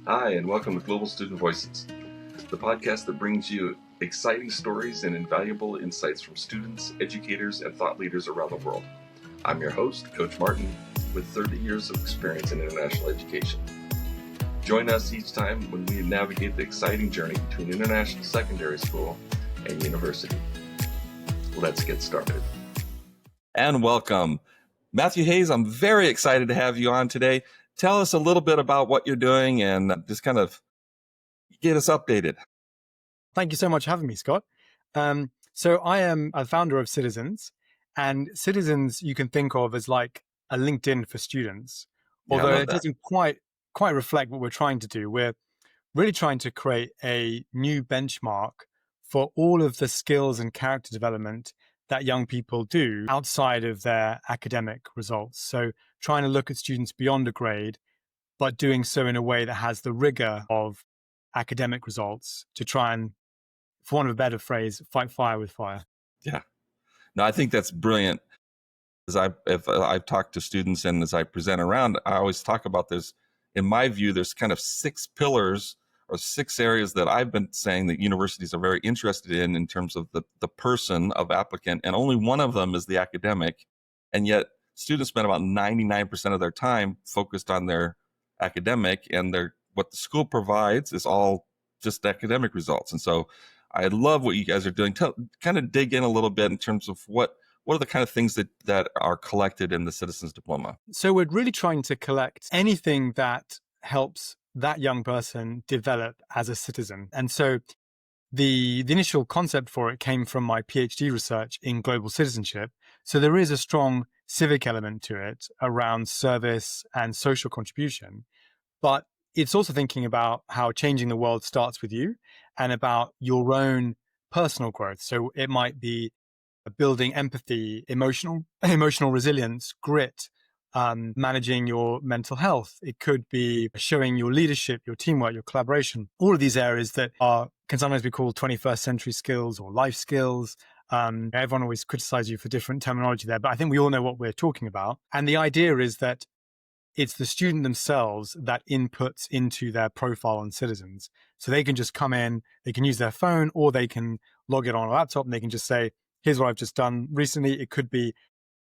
Hi, and welcome to Global Student Voices, the podcast that brings you exciting stories and invaluable insights from students, educators, and thought leaders around the world. I'm your host, Coach Martin, with 30 years of experience in international education. Join us each time when we navigate the exciting journey between international secondary school and university. Let's get started. And welcome. Matthew Hayes, I'm very excited to have you on today. Tell us a little bit about what you're doing and just kind of get us updated. Thank you so much for having me, Scott. So I am a founder of Citizens, and Citizens you can think of as like a LinkedIn for students, although it doesn't quite reflect what we're trying to do. We're really trying to create a new benchmark for all of the skills and character development that young people do outside of their academic results. So trying to look at students beyond a grade, but doing so in a way that has the rigor of academic results to try and, for want of a better phrase, fight fire with fire. Yeah. No, I think that's brilliant. If I've talked to students and as I present around, I always talk about this. In my view, there's kind of 6 pillars or 6 areas that I've been saying that universities are very interested in terms of the person of applicant, and only one of them is the academic. And yet students spend about 99% of their time focused on their academic, and what the school provides is all just academic results. And so I love what you guys are doing. Kind of dig in a little bit in terms of what are the kind of things that are collected in the Citizens Diploma? So we're really trying to collect anything that helps that young person develop as a citizen. And so the initial concept for it came from my PhD research in global citizenship. So there is a strong civic element to it around service and social contribution. But it's also thinking about how changing the world starts with you and about your own personal growth. So it might be building empathy, emotional resilience, grit, managing your mental health. It could be showing your leadership, your teamwork, your collaboration, all of these areas that can sometimes be called 21st century skills or life skills. Everyone always criticizes you for different terminology there, but I think we all know what we're talking about. And the idea is that it's the student themselves that inputs into their profile on Citizens. So they can just come in, they can use their phone, or they can log it on a laptop and they can just say, here's what I've just done recently. It could be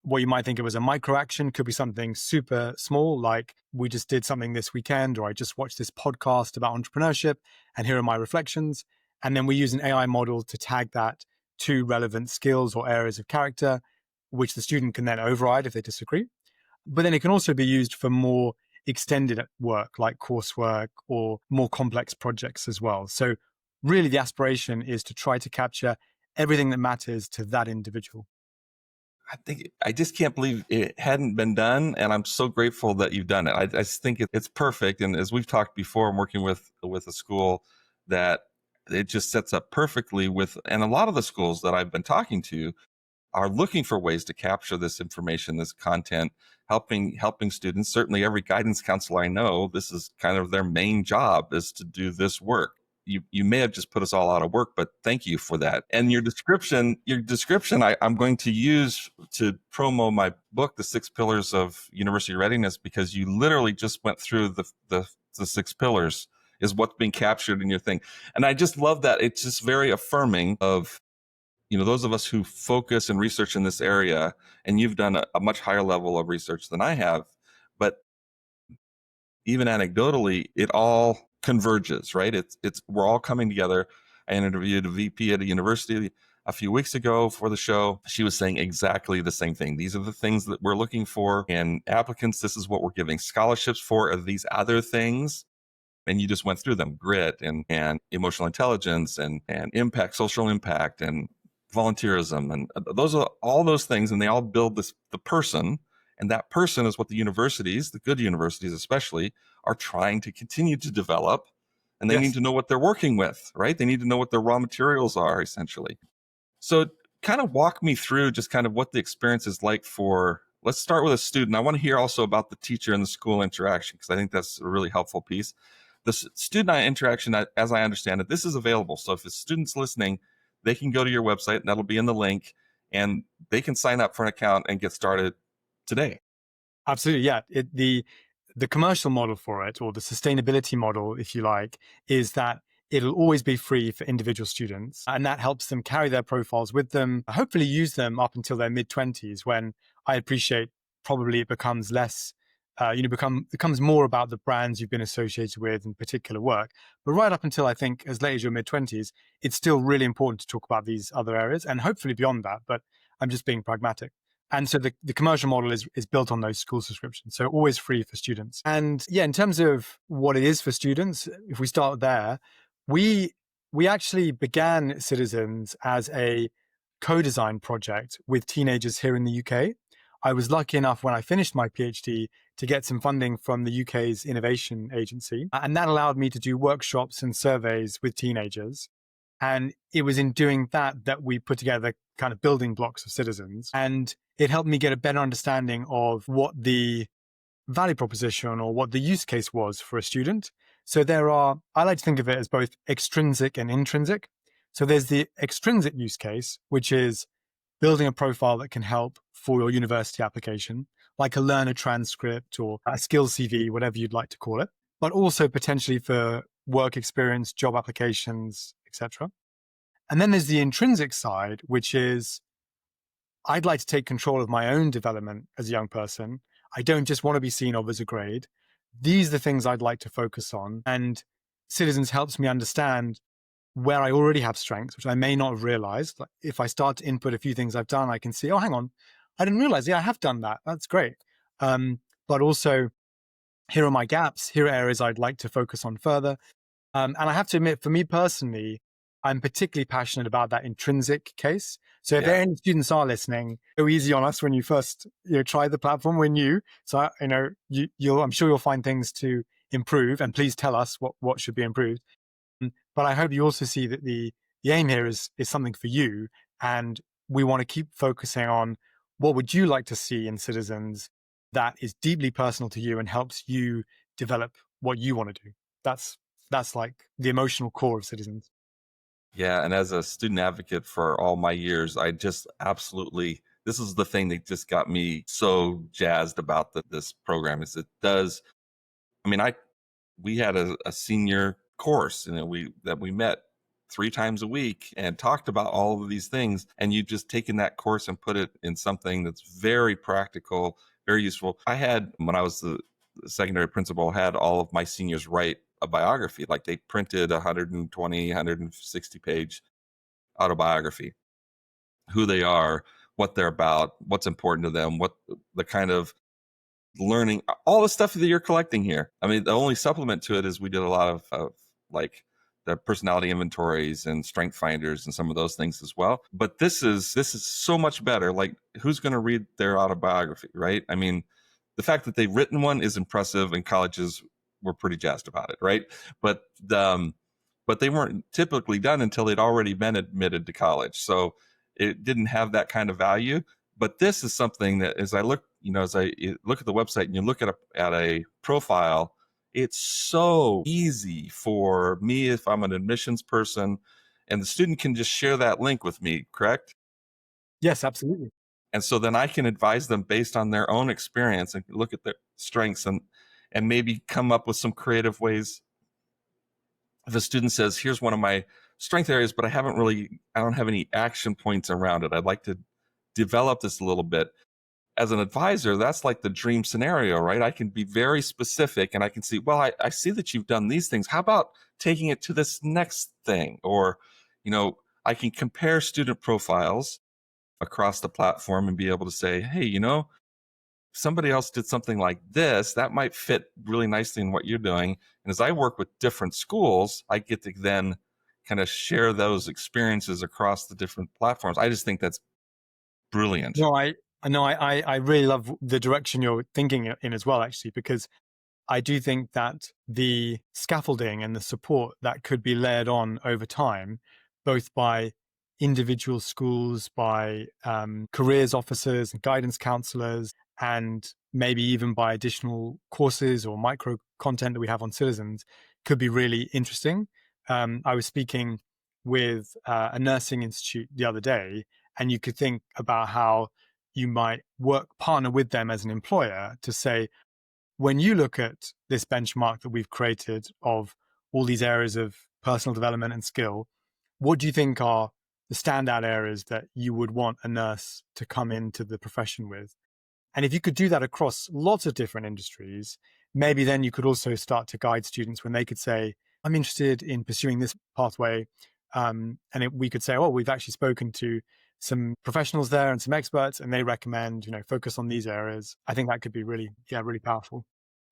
what you might think of as a micro action, could be something super small, like we just did something this weekend, or I just watched this podcast about entrepreneurship, and here are my reflections. And then we use an AI model to tag that to relevant skills or areas of character, which the student can then override if they disagree. But then it can also be used for more extended work like coursework or more complex projects as well. So really the aspiration is to try to capture everything that matters to that individual. I just can't believe it hadn't been done, and I'm so grateful that you've done it. I just think it's perfect. And as we've talked before, I'm working with a school that it just sets up perfectly with, and a lot of the schools that I've been talking to are looking for ways to capture this information, this content, helping students. Certainly every guidance counselor I know, this is kind of their main job, is to do this work. You may have just put us all out of work, but thank you for that. And your description I'm going to use to promo my book, The 6 Pillars of University Readiness, because you literally just went through the 6 pillars is what's being captured in your thing. And I just love that. It's just very affirming of, those of us who focus and research in this area, and you've done a much higher level of research than I have, but even anecdotally, it all converges, right? We're all coming together. I interviewed a VP at a university a few weeks ago for the show. She was saying exactly the same thing. These are the things that we're looking for in applicants. This is what we're giving scholarships for, are these other things. And you just went through them: grit and emotional intelligence and impact, social impact, and volunteerism. And those are all those things. And they all build the person. And that person is what the universities, the good universities especially, are trying to continue to develop. And they need to know what they're working with, right? They need to know what their raw materials are, essentially. So kind of walk me through just kind of what the experience is like for, let's start with a student. I want to hear also about the teacher and the school interaction, because I think that's a really helpful piece. The student interaction, as I understand it, this is available. So if the student's listening, they can go to your website, and that'll be in the link, and they can sign up for an account and get started today. Absolutely, yeah. The commercial model for it, or the sustainability model, if you like, is that it'll always be free for individual students. And that helps them carry their profiles with them, hopefully use them up until their mid-20s, when I appreciate probably it becomes less, becomes more about the brands you've been associated with and particular work. But right up until I think as late as your mid-20s, it's still really important to talk about these other areas and hopefully beyond that. But I'm just being pragmatic. And so the commercial model is built on those school subscriptions. So always free for students. And yeah, in terms of what it is for students, if we start there, we actually began Citizens as a co-design project with teenagers here in the UK. I was lucky enough when I finished my PhD to get some funding from the UK's innovation agency. And that allowed me to do workshops and surveys with teenagers. And it was in doing that that we put together kind of building blocks of Citizens. And it helped me get a better understanding of what the value proposition or what the use case was for a student. So I like to think of it as both extrinsic and intrinsic. So there's the extrinsic use case, which is building a profile that can help for your university application, like a learner transcript or a skills CV, whatever you'd like to call it, but also potentially for work experience, job applications, etc. And then there's the intrinsic side, which is I'd like to take control of my own development as a young person. I don't just want to be seen of as a grade. These are the things I'd like to focus on. And Citizens helps me understand where I already have strengths, which I may not have realized. Like if I start to input a few things I've done, I can see, oh, hang on, I didn't realize, yeah, I have done that. That's great. But also, here are my gaps. Here are areas I'd like to focus on further. And I have to admit, for me personally, I'm particularly passionate about that intrinsic case. So if any students are listening, go easy on us when you first try the platform. We're new, so I'm sure you'll find things to improve, and please tell us what should be improved. But I hope you also see that the aim here is something for you, and we want to keep focusing on what would you like to see in Citizens that is deeply personal to you and helps you develop what you want to do. That's like the emotional core of Citizens. Yeah, and as a student advocate for all my years, I just absolutely, this is the thing that just got me so jazzed about this program is it does. I mean, we had a senior course, that we met 3 times a week and talked about all of these things, and you just taken that course and put it in something that's very practical, very useful. I had, when I was the secondary principal, had all of my seniors write a biography. Like they printed 120, 160 page autobiography, who they are, what they're about, what's important to them, what the kind of learning, all the stuff that you're collecting here. I mean, the only supplement to it is we did a lot of like the personality inventories and strength finders and some of those things as well. But this is so much better. Like, who's going to read their autobiography, right? I mean, the fact that they've written one is impressive, and colleges were pretty jazzed about it, right? But but they weren't typically done until they'd already been admitted to college, so it didn't have that kind of value. But this is something that, as I look at the website and you look at a profile, it's so easy for me if I'm an admissions person, and the student can just share that link with me, correct? Yes, absolutely. And so then I can advise them based on their own experience and look at their strengths and maybe come up with some creative ways. If a student says, here's one of my strength areas, but I don't have any action points around it, I'd like to develop this a little bit. As an advisor, that's like the dream scenario, right? I can be very specific and I can see, well, I see that you've done these things. How about taking it to this next thing? Or, I can compare student profiles across the platform and be able to say, hey, somebody else did something like this, that might fit really nicely in what you're doing. And as I work with different schools, I get to then kind of share those experiences across the different platforms. I just think that's brilliant. No, I really love the direction you're thinking in as well, actually, because I do think that the scaffolding and the support that could be layered on over time, both by individual schools, by careers officers and guidance counselors, and maybe even by additional courses or micro content that we have on Citizens, could be really interesting. I was speaking with a nursing institute the other day, and you could think about how you might partner with them as an employer to say, when you look at this benchmark that we've created of all these areas of personal development and skill, what do you think are the standout areas that you would want a nurse to come into the profession with? And if you could do that across lots of different industries, maybe then you could also start to guide students when they could say, I'm interested in pursuing this pathway. We could say, oh, we've actually spoken to some professionals there and some experts, and they recommend, focus on these areas. I think that could be really, really powerful.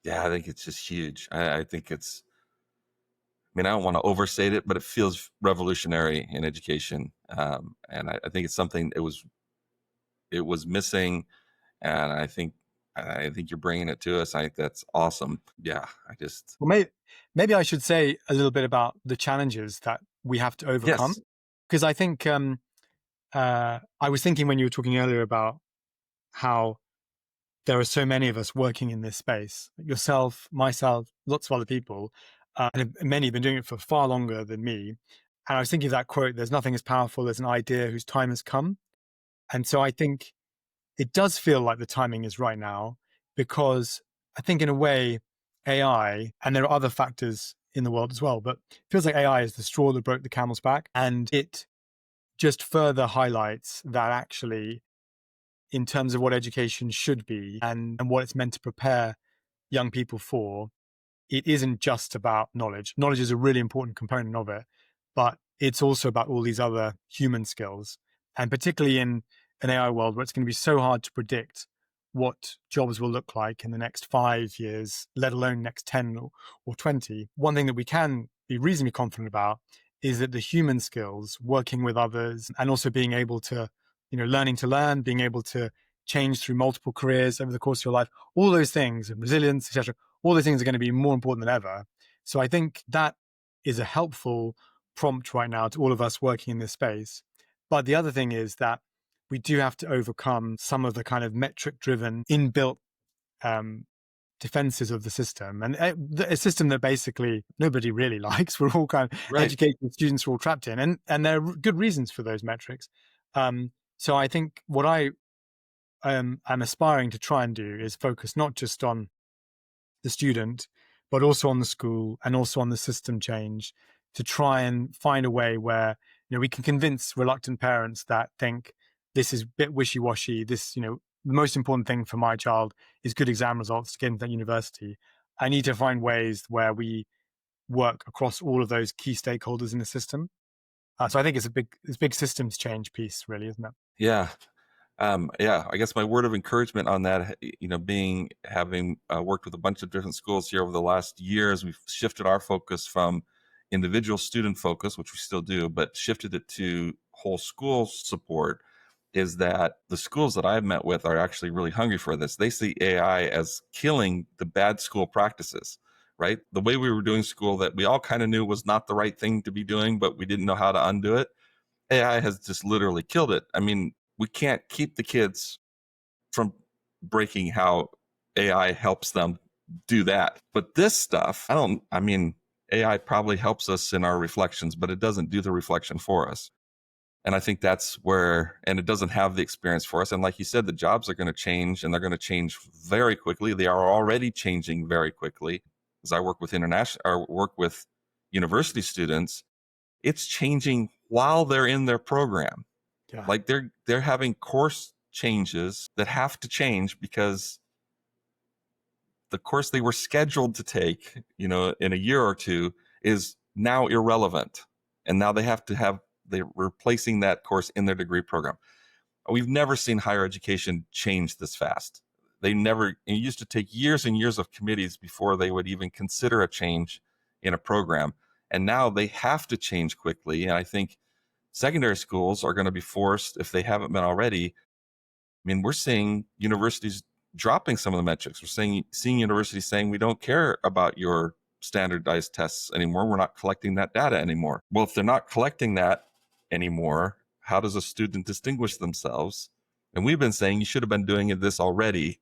Yeah, I think it's just huge. I think I mean, I don't want to overstate it, but it feels revolutionary in education. And I think it's something it was missing. And I think you're bringing it to us. I think that's awesome. Yeah, Well, maybe I should say a little bit about the challenges that we have to overcome, yes, because I think I was thinking when you were talking earlier about how there are so many of us working in this space, yourself, myself, lots of other people, and many have been doing it for far longer than me. And I was thinking of that quote, there's nothing as powerful as an idea whose time has come. And so I think it does feel like the timing is right now, because I think in a way, AI, and there are other factors in the world as well, but it feels like AI is the straw that broke the camel's back. And it just further highlights that actually, in terms of what education should be and what it's meant to prepare young people for, it isn't just about knowledge. Knowledge is a really important component of it, but it's also about all these other human skills. And particularly in an AI world where it's going to be so hard to predict what jobs will look like in the next 5 years, let alone next 10 or 20, one thing that we can be reasonably confident about is that the human skills, working with others, and also being able to, learning to learn, being able to change through multiple careers over the course of your life, all those things, and resilience, etc., all those things are going to be more important than ever. So I think that is a helpful prompt right now to all of us working in this space. But the other thing is that we do have to overcome some of the kind of metric driven inbuilt um, defenses of the system, and a system that basically nobody really likes. We're all kind of right. educated students are all trapped in, and there are good reasons for those metrics. So I think what I'm aspiring to try and do is focus not just on the student, but also on the school and also on the system change, to try and find a way where we can convince reluctant parents that think this is a bit wishy-washy. This, the most important thing for my child is good exam results to get into that university. I need to find ways where we work across all of those key stakeholders in the system. So I think it's a big systems change piece, really, isn't it? Yeah. Yeah, I guess my word of encouragement on that, having worked with a bunch of different schools here over the last years, we've shifted our focus from individual student focus, which we still do, but shifted it to whole school support. Is that the schools that I've met with are actually really hungry for this. They see AI as killing the bad school practices, right? The way we were doing school that we all kind of knew was not the right thing to be doing, but we didn't know how to undo it. AI has just literally killed it. I mean, we can't keep the kids from breaking how AI helps them do that. But this stuff, I mean, AI probably helps us in our reflections, but it doesn't do the reflection for us. And I think that's where, and it doesn't have the experience for us. And like you said, the jobs are going to change, and they're going to change very quickly. They are already changing very quickly. As I work with university students, it's changing while they're in their program. Yeah. Like they're having course changes that have to change because the course they were scheduled to take, in a year or two is now irrelevant. And now they're replacing that course in their degree program. We've never seen higher education change this fast. It used to take years and years of committees before they would even consider a change in a program. And now they have to change quickly. And I think secondary schools are going to be forced, if they haven't been already. I mean, we're seeing universities dropping some of the metrics. We're seeing universities saying, we don't care about your standardized tests anymore. We're not collecting that data anymore. Well, if they're not collecting that anymore, how does a student distinguish themselves? And we've been saying you should have been doing this already.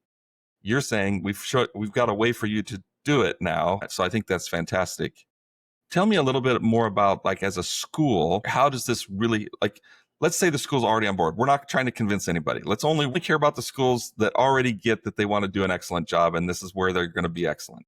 You're saying we've got a way for you to do it now. So I think that's fantastic. Tell me a little bit more about, like, as a school, how does this really, like, let's say the school's already on board. We're not trying to convince anybody. Let's only care about the schools that already get that they want to do an excellent job, and this is where they're going to be excellent.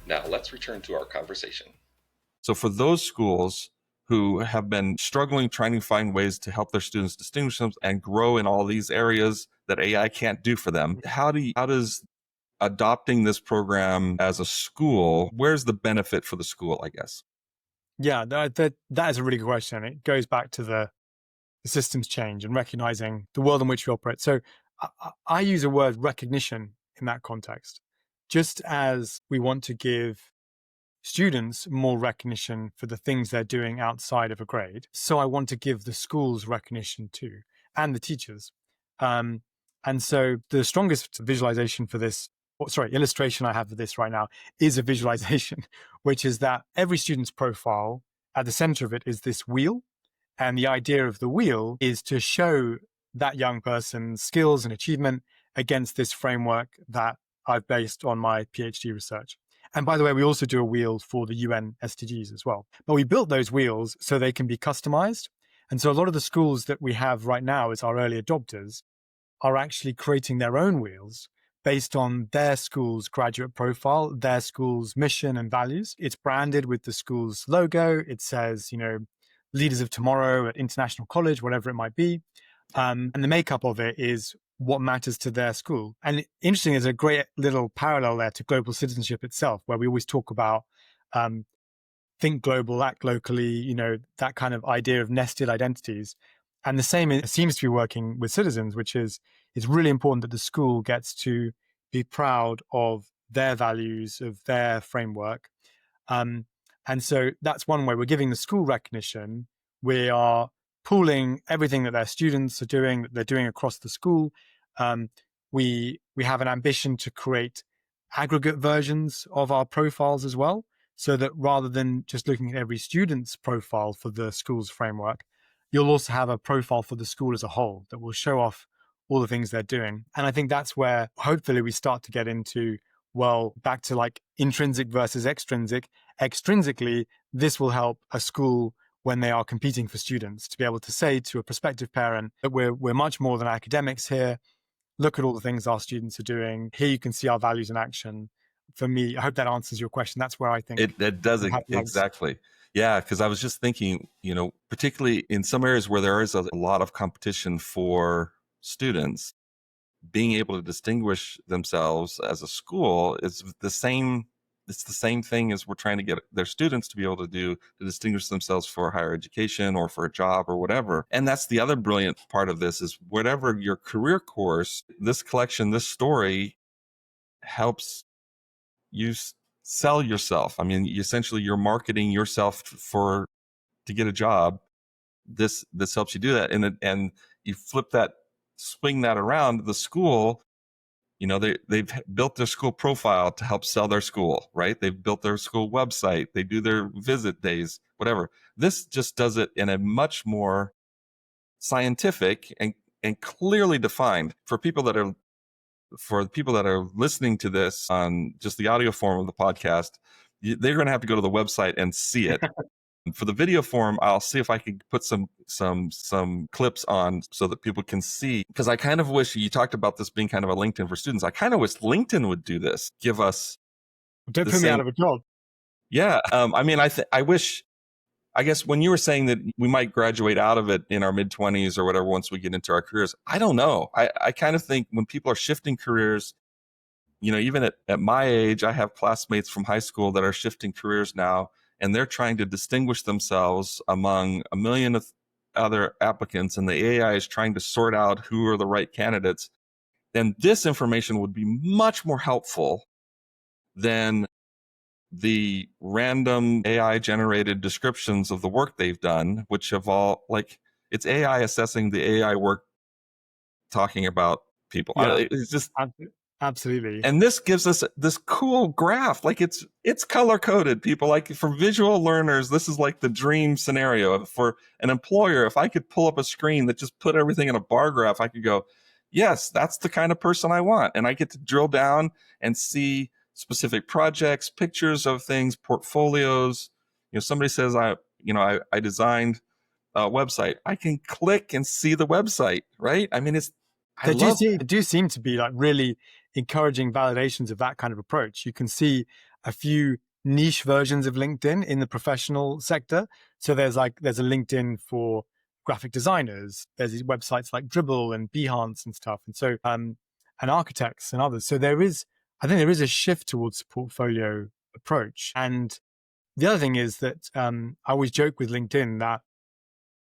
Now let's return to our conversation. So for those schools who have been struggling, trying to find ways to help their students distinguish themselves and grow in all these areas that AI can't do for them, how does adopting this program as a school, where's the benefit for the school, I guess? Yeah, that is a really good question. It goes back to the systems change and recognizing the world in which we operate. So I use a word recognition in that context. Just as we want to give students more recognition for the things they're doing outside of a grade, so I want to give the schools recognition too, and the teachers. And so the strongest visualization for this, illustration I have of this right now is a visualization, which is that every student's profile, at the center of it is this wheel. And the idea of the wheel is to show that young person's skills and achievement against this framework that I've based on my PhD research. And by the way, we also do a wheel for the UN SDGs as well. But we built those wheels so they can be customized. And so a lot of the schools that we have right now as our early adopters are actually creating their own wheels based on their school's graduate profile, their school's mission and values. It's branded with the school's logo. It says, leaders of tomorrow at International College, whatever it might be. And the makeup of it is what matters to their school. And interesting, there's a great little parallel there to global citizenship itself, where we always talk about think global, act locally, that kind of idea of nested identities. And the same seems to be working with citizens, which is it's really important that the school gets to be proud of their values, of their framework. And so that's one way we're giving the school recognition. We are pooling everything that their students are doing, that they're doing across the school. We have an ambition to create aggregate versions of our profiles as well, so that rather than just looking at every student's profile for the school's framework, you'll also have a profile for the school as a whole that will show off all the things they're doing. And I think that's where hopefully we start to get into, well, back to like intrinsic versus extrinsic. Extrinsically, this will help a school when they are competing for students to be able to say to a prospective parent that we're much more than academics here. Look at all the things our students are doing. Here you can see our values in action. For me, I hope that answers your question. That's where I think it does exactly. Yeah, because I was just thinking, particularly in some areas where there is a lot of competition for students, being able to distinguish themselves as a school is the same. It's the same thing as we're trying to get their students to be able to do to distinguish themselves for higher education or for a job or whatever. And that's the other brilliant part of this is whatever your career course, this collection, this story helps you sell yourself. I mean, essentially you're marketing yourself to get a job. This helps you do that. And you swing that around the school. They've built their school profile to help sell their school, right? They've built their school website. They do their visit days, whatever. This just does it in a much more scientific and clearly defined for the people that are listening to this on just the audio form of the podcast. They're going to have to go to the website and see it. For the video form, I'll see if I can put some clips on so that people can see. Because I kind of wish, you talked about this being kind of a LinkedIn for students. I kind of wish LinkedIn would do this. Give us Don't the put me out same. of a job. Yeah. I mean, I wish. I guess when you were saying that we might graduate out of it in our mid-20s or whatever once we get into our careers, I don't know. I kind of think when people are shifting careers, even at my age, I have classmates from high school that are shifting careers now, and they're trying to distinguish themselves among a million of other applicants, and the AI is trying to sort out who are the right candidates. Then this information would be much more helpful than the random AI generated descriptions of the work they've done, which have all like it's AI assessing the AI work talking about people. Yeah, It's just, absolutely. and this gives us this cool graph. Like it's color coded. People, like, for visual learners, this is like the dream scenario. For an employer, if I could pull up a screen that just put everything in a bar graph, I could go, yes, that's the kind of person I want. And I get to drill down and see specific projects, pictures of things, portfolios. Somebody says I designed a website. I can click and see the website, right? I mean, I love. There do seem to be like really encouraging validations of that kind of approach. You can see a few niche versions of LinkedIn in the professional sector. So there's a LinkedIn for graphic designers. There's these websites like Dribble and Behance and stuff. And so and architects and others. So I think there is a shift towards a portfolio approach. And the other thing is that I always joke with LinkedIn that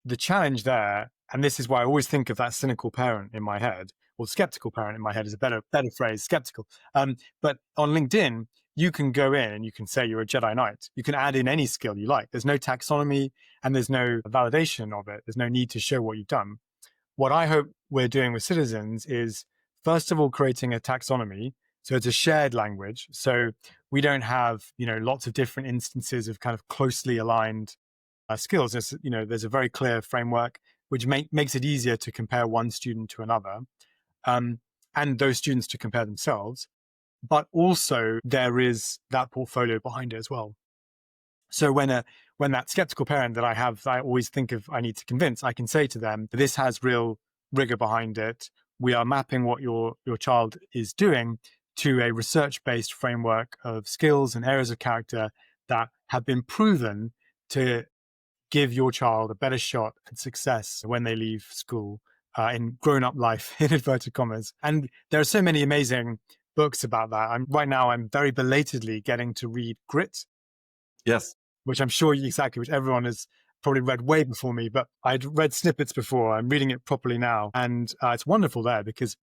the challenge there, and this is why I always think of that cynical parent in my head, or skeptical parent in my head is a better phrase, skeptical. But on LinkedIn, you can go in and you can say you're a Jedi Knight. You can add in any skill you like. There's no taxonomy and there's no validation of it. There's no need to show what you've done. What I hope we're doing with citizens is, first of all, creating a taxonomy. So it's a shared language. So we don't have, lots of different instances of kind of closely aligned skills. There's a very clear framework which makes it easier to compare one student to another, and those students to compare themselves. But also there is that portfolio behind it as well. So when that skeptical parent that I always think of, I need to convince, I can say to them, this has real rigor behind it. We are mapping what your child is doing to a research-based framework of skills and areas of character that have been proven to give your child a better shot at success when they leave school in grown-up life, in inverted commas. And there are so many amazing books about that. Right now, I'm very belatedly getting to read Grit, Yes. which I'm sure which everyone has probably read way before me, but I'd read snippets before. I'm reading it properly now. And it's wonderful there because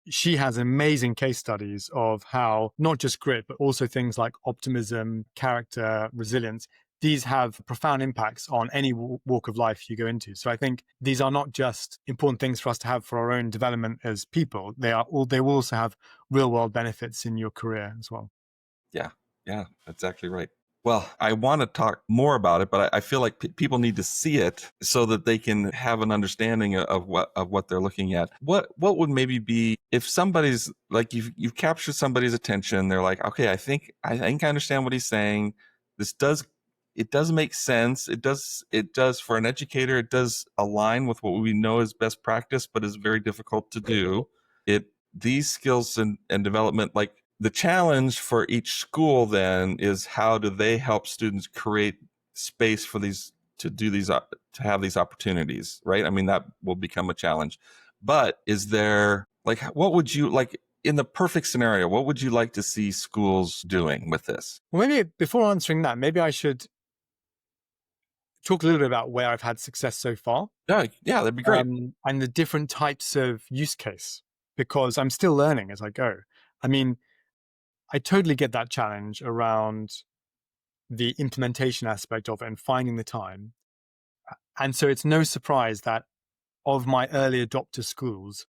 she has amazing case studies of how not just grit, but also things like optimism, character, resilience. These have profound impacts on any walk of life you go into. So I think these are not just important things for us to have for our own development as people. They will also have real world benefits in your career as well. Yeah, that's exactly right. Well, I want to talk more about it, but I feel like people need to see it so that they can have an understanding of what they're looking at. What would maybe be, if somebody's like, you've captured somebody's attention, they're like, okay, I think I understand what he's saying. It does make sense. It does for an educator. It does align with what we know is best practice, but is very difficult to do. These skills and development, like, the challenge for each school then is, how do they help students create space for these to have these opportunities, right? I mean, that will become a challenge. But is there, like, what would you like in the perfect scenario? What would you like to see schools doing with this? Well, maybe before answering that, maybe I should talk a little bit about where I've had success so far. Yeah, that'd be great. And the different types of use case, because I'm still learning as I go. I mean, I totally get that challenge around the implementation aspect of it and finding the time. And so it's no surprise that of my early adopter schools,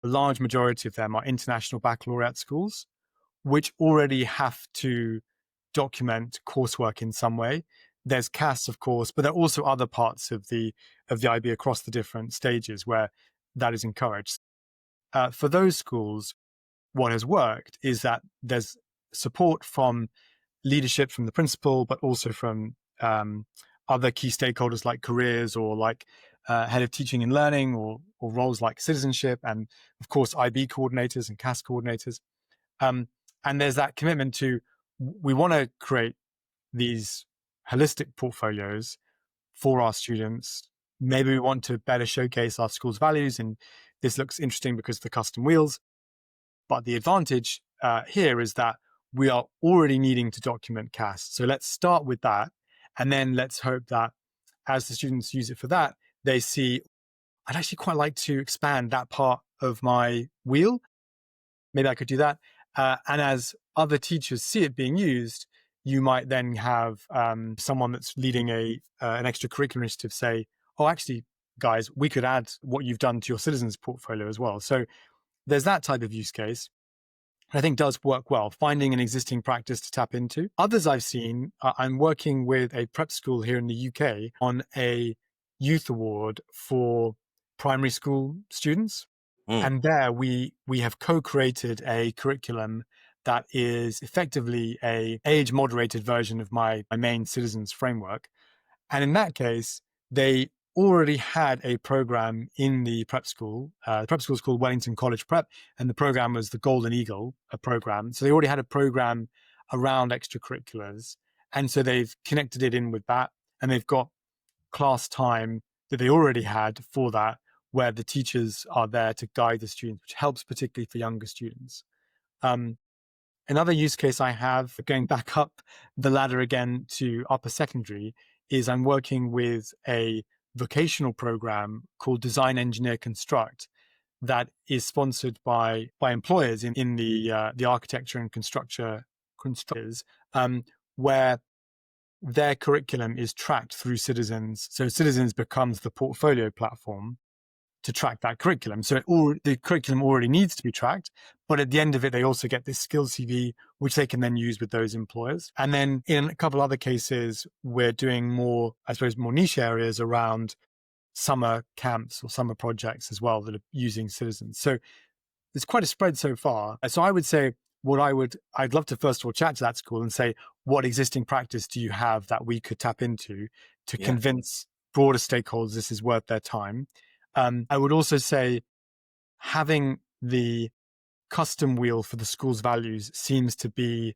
the large majority of them are international baccalaureate schools, which already have to document coursework in some way. There's CAS, of course, but there are also other parts of the IB across the different stages where that is encouraged. For those schools, what has worked is that there's support from leadership, from the principal, but also from other key stakeholders like careers or like head of teaching and learning, or roles like citizenship, and of course IB coordinators and CAS coordinators. Um, and there's that commitment to, we want to create these holistic portfolios for our students. Maybe we want to better showcase our school's values, and this looks interesting because of the custom wheels. But the advantage here is that we are already needing to document CAS. So let's start with that. And then let's hope that as the students use it for that, they see, I'd actually quite like to expand that part of my wheel. Maybe I could do that. And as other teachers see it being used, you might then have someone that's leading an extracurricular initiative say, oh, actually, guys, we could add what you've done to your citizens portfolio as well. So there's that type of use case. I think does work well, finding an existing practice to tap into. Others I've seen, I'm working with a prep school here in the UK on a youth award for primary school students. Mm. And there we have co-created a curriculum that is effectively a age-moderated version of my main citizens framework. And in that case, they already had a program in the prep school. The prep school is called Wellington College Prep, and the program was the Golden Eagle program. So they already had a program around extracurriculars. And so they've connected it in with that, and they've got class time that they already had for that, where the teachers are there to guide the students, which helps particularly for younger students. Another use case I have, going back up the ladder again to upper secondary, is I'm working with a vocational program called Design Engineer Construct that is sponsored by employers in the architecture and constructors, where their curriculum is tracked through Citizens. So Citizens becomes the portfolio platform to track that curriculum. So the curriculum already needs to be tracked, but at the end of it, they also get this skills CV, which they can then use with those employers. And then in a couple other cases, we're doing more, I suppose, more niche areas around summer camps or summer projects as well that are using Citizens. So there's quite a spread so far. So I would say I'd love to first of all chat to that school and say, what existing practice do you have that we could tap into to convince broader stakeholders this is worth their time? I would also say having the custom wheel for the school's values seems to be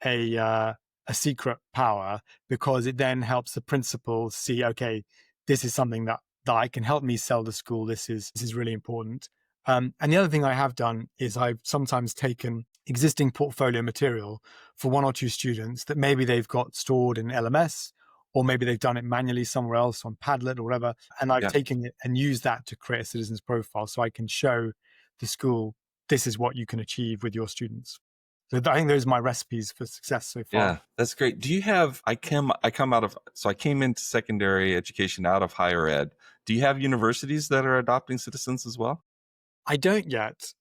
a secret power, because it then helps the principal see, okay, this is something that I can help me sell the school. This is really important. And the other thing I have done is I've sometimes taken existing portfolio material for one or two students that maybe they've got stored in LMS, or maybe they've done it manually somewhere else on Padlet or whatever. And I've taken it and used that to create a citizens profile so I can show the school, this is what you can achieve with your students. So I think those are my recipes for success so far. Yeah, that's great. Do you have, I came into secondary education out of higher ed. Do you have universities that are adopting citizens as well? I don't yet.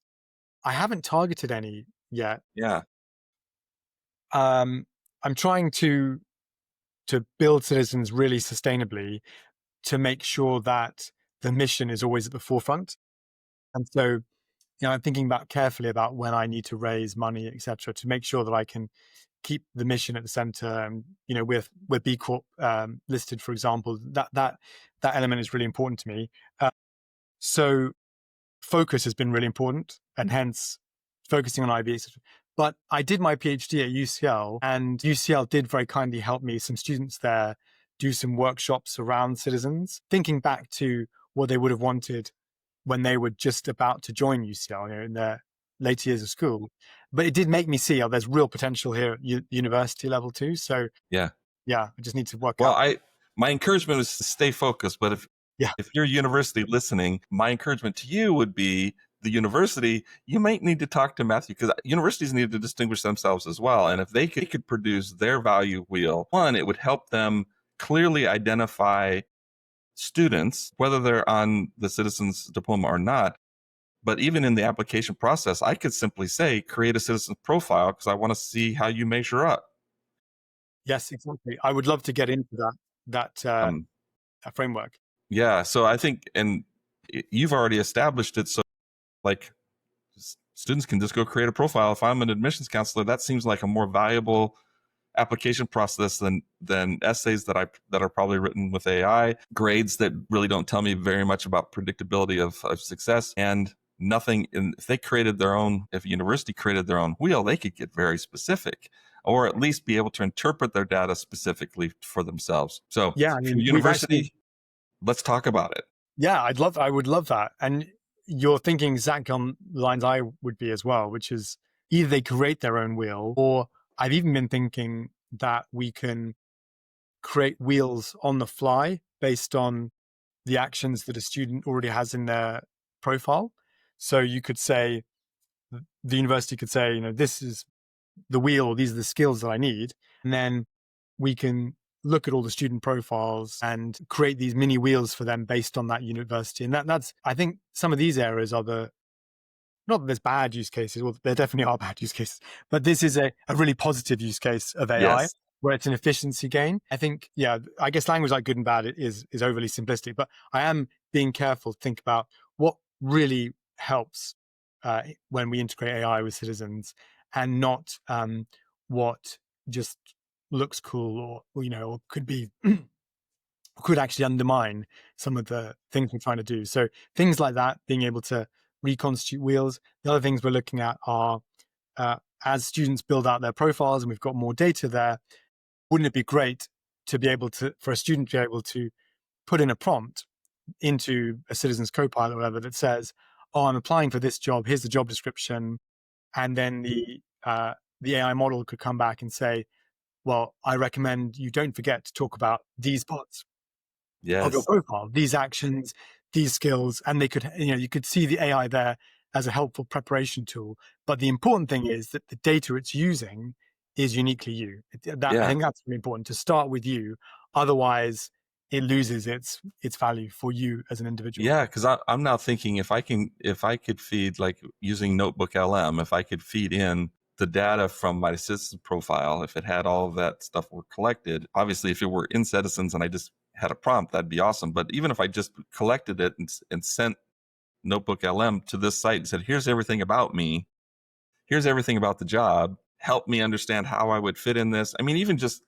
I haven't targeted any yet. Yeah. I'm trying to build citizens really sustainably, to make sure that the mission is always at the forefront. And so, I'm thinking carefully about when I need to raise money, etc., to make sure that I can keep the mission at the center. And with B Corp listed, for example, that element is really important to me. So focus has been really important, and hence focusing on IB, etc. But I did my PhD at UCL, and UCL did very kindly help me, some students there, do some workshops around citizens, thinking back to what they would have wanted when they were just about to join UCL, in their later years of school. But it did make me see, there's real potential here at university level too. So yeah, I just need to work out. Well, my encouragement is to stay focused. But if you're a university listening, my encouragement to you would be, the university, you might need to talk to Matthew, because universities need to distinguish themselves as well. And if they could produce their value wheel, one, it would help them clearly identify students, whether they're on the citizens diploma or not. But even in the application process, I could simply say, create a citizen profile, because I want to see how you measure up. Yes, exactly. I would love to get into that framework. Yeah. So I think, and you've already established it. So like, students can just go create a profile. If I'm an admissions counselor, that seems like a more valuable application process than essays that are probably written with AI, grades that really don't tell me very much about predictability of success, and nothing. If they created their own, if a university created their own wheel, they could get very specific, or at least be able to interpret their data specifically for themselves. So Yeah, I if you're a mean, we've actually, university, let's talk about it. yeah, I would love that. And you're thinking exactly on the lines I would be as well, which is either they create their own wheel, or I've even been thinking that we can create wheels on the fly based on the actions that a student already has in their profile. So you could say, the university could say, this is the wheel, these are the skills that I need. And then we can look at all the student profiles and create these mini wheels for them based on that university. And that's, I think some of these areas are not that there's bad use cases, well, there definitely are bad use cases, but this is a really positive use case of AI Yes. where it's an efficiency gain. I think, yeah, I guess language like good and bad is overly simplistic, but I am being careful to think about what really helps when we integrate AI with citizens, and not what just looks cool, or could be could actually undermine some of the things we're trying to do. So things like that, being able to reconstitute wheels. The other things we're looking at are as students build out their profiles and we've got more data there, wouldn't it be great to be able to, for a student to be able to put in a prompt into a Citizens Copilot or whatever that says, oh, I'm applying for this job, here's the job description. And then the AI model could come back and say, well, I recommend you don't forget to talk about these parts of your Yes. profile, these actions, these skills. And they could, you could see the AI there as a helpful preparation tool. But the important thing is that the data it's using is uniquely you. I Yeah. think that's really important, to start with you. Otherwise, it loses its value for you as an individual. Yeah, because I'm now thinking if I could feed, like using Notebook LM, if I could feed in the data from my citizen profile, if it had all of that stuff were collected, obviously if it were in Citizens and I just had a prompt, that'd be awesome. But even if I just collected it and sent Notebook LM to this site and said, here's everything about me, here's everything about the job, help me understand how I would fit in this. I mean, even just,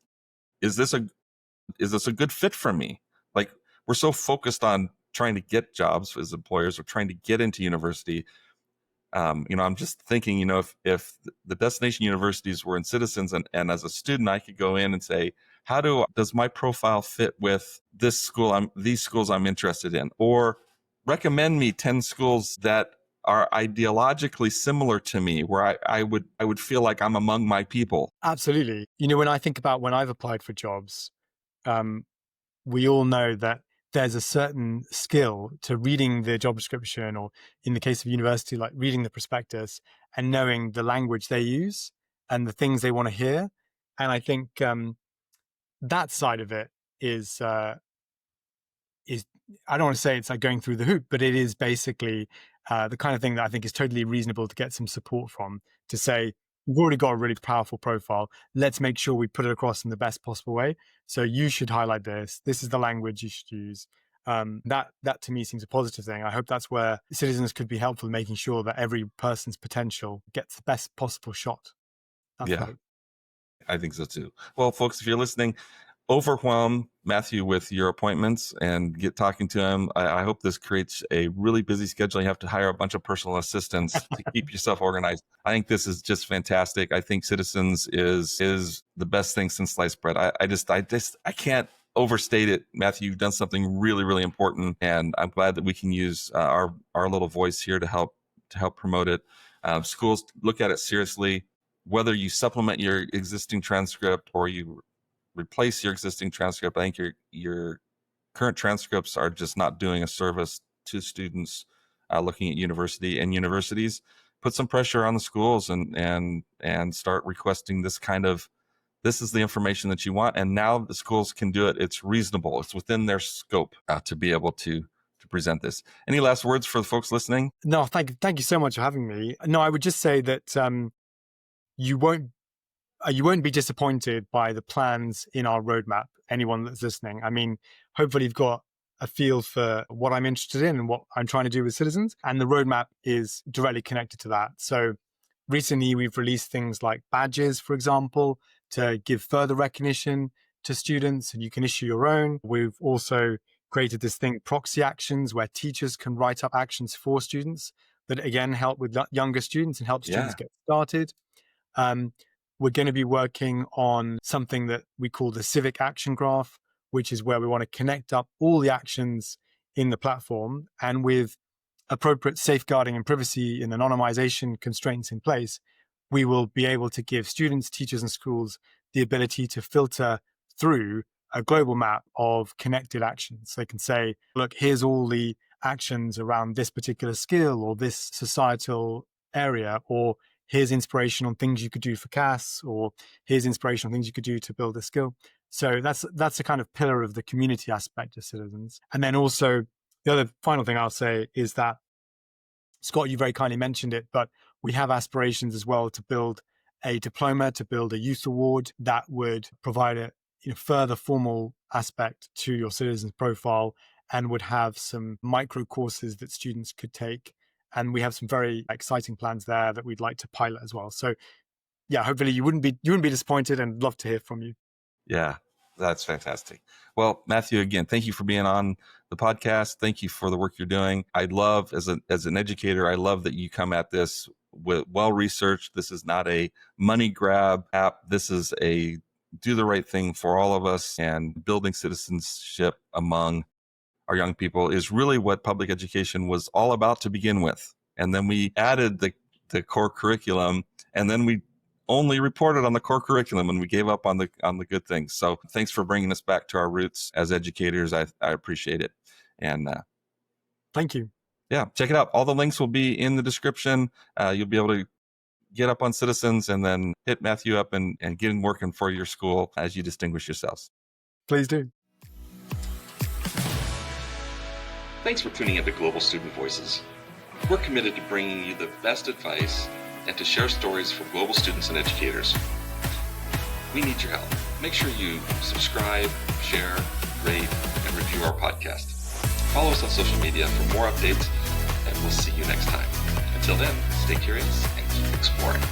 is this a good fit for me? Like, we're so focused on trying to get jobs as employers or trying to get into university. I'm just thinking, if the destination universities were in Citizens, and as a student, I could go in and say, does my profile fit with these schools I'm interested in, or recommend me 10 schools that are ideologically similar to me, where I would feel like I'm among my people. Absolutely. When I think about when I've applied for jobs, um, we all know that there's a certain skill to reading the job description, or in the case of university, like reading the prospectus and knowing the language they use and the things they want to hear. And I think that side of it is I don't want to say it's like going through the hoop, but it is basically the kind of thing that I think is totally reasonable to get some support from, to say, we've already got a really powerful profile. Let's make sure we put it across in the best possible way. So you should highlight this. This is the language you should use. That to me seems a positive thing. I hope that's where citizens could be helpful in making sure that every person's potential gets the best possible shot. That's the Yeah, hope. I think so too. Well, folks, if you're listening, overwhelm Matthew with your appointments and get talking to him. I hope this creates a really busy schedule. You have to hire a bunch of personal assistants to keep yourself organized. I think this is just fantastic. I think Citizens is the best thing since sliced bread. I can't overstate it. Matthew, you've done something really, really important, and I'm glad that we can use our little voice here to help promote it. Schools, look at it seriously. Whether you supplement your existing transcript or you replace your existing transcript, I think your current transcripts are just not doing a service to students looking at universities. Put some pressure on the schools and start requesting this is the information that you want, and now the schools can do it. It's reasonable. It's within their scope to be able to present this. Any last words for the folks listening? No, thank you so much for having me. No, I would just say that you won't be disappointed by the plans in our roadmap. Anyone that's listening, I mean, hopefully you've got a feel for what I'm interested in and what I'm trying to do with citizens, and the roadmap is directly connected to that. So recently we've released things like badges, for example, to give further recognition to students, and you can issue your own. We've also created this thing, proxy actions, where teachers can write up actions for students that, again, help with younger students and help students get started. We're going to be working on something that we call the civic action graph, which is where we want to connect up all the actions in the platform, and with appropriate safeguarding and privacy and anonymization constraints in place, we will be able to give students, teachers, and schools the ability to filter through a global map of connected actions. They can say, look, here's all the actions around this particular skill or this societal area, or here's inspiration on things you could do for CAS, or here's inspiration on things you could do to build a skill. So that's a kind of pillar of the community aspect of Citizens. And then also, the other final thing I'll say is that, Scott, you very kindly mentioned it, but we have aspirations as well to build a diploma, to build a youth award that would provide a further formal aspect to your Citizens profile, and would have some micro courses that students could take. And we have some very exciting plans there that we'd like to pilot as well. So yeah, hopefully you wouldn't be disappointed, and love to hear from you. Yeah, that's fantastic. Well, Matthew, again, thank you for being on the podcast. Thank you for the work you're doing. I love, as an educator, I love that you come at this with well-researched. This is not a money grab app. This is a do the right thing for all of us, and building citizenship among our young people is really what public education was all about to begin with. And then we added the core curriculum, and then we only reported on the core curriculum, and we gave up on the good things. So thanks for bringing us back to our roots as educators. I appreciate it. And thank you. Yeah, check it out. All the links will be in the description. You'll be able to get up on Citizens and then hit Matthew up and get him working for your school as you distinguish yourselves. Please do. Thanks for tuning into Global Student Voices. We're committed to bringing you the best advice and to share stories from global students and educators. We need your help. Make sure you subscribe, share, rate, and review our podcast. Follow us on social media for more updates, and we'll see you next time. Until then, stay curious and keep exploring.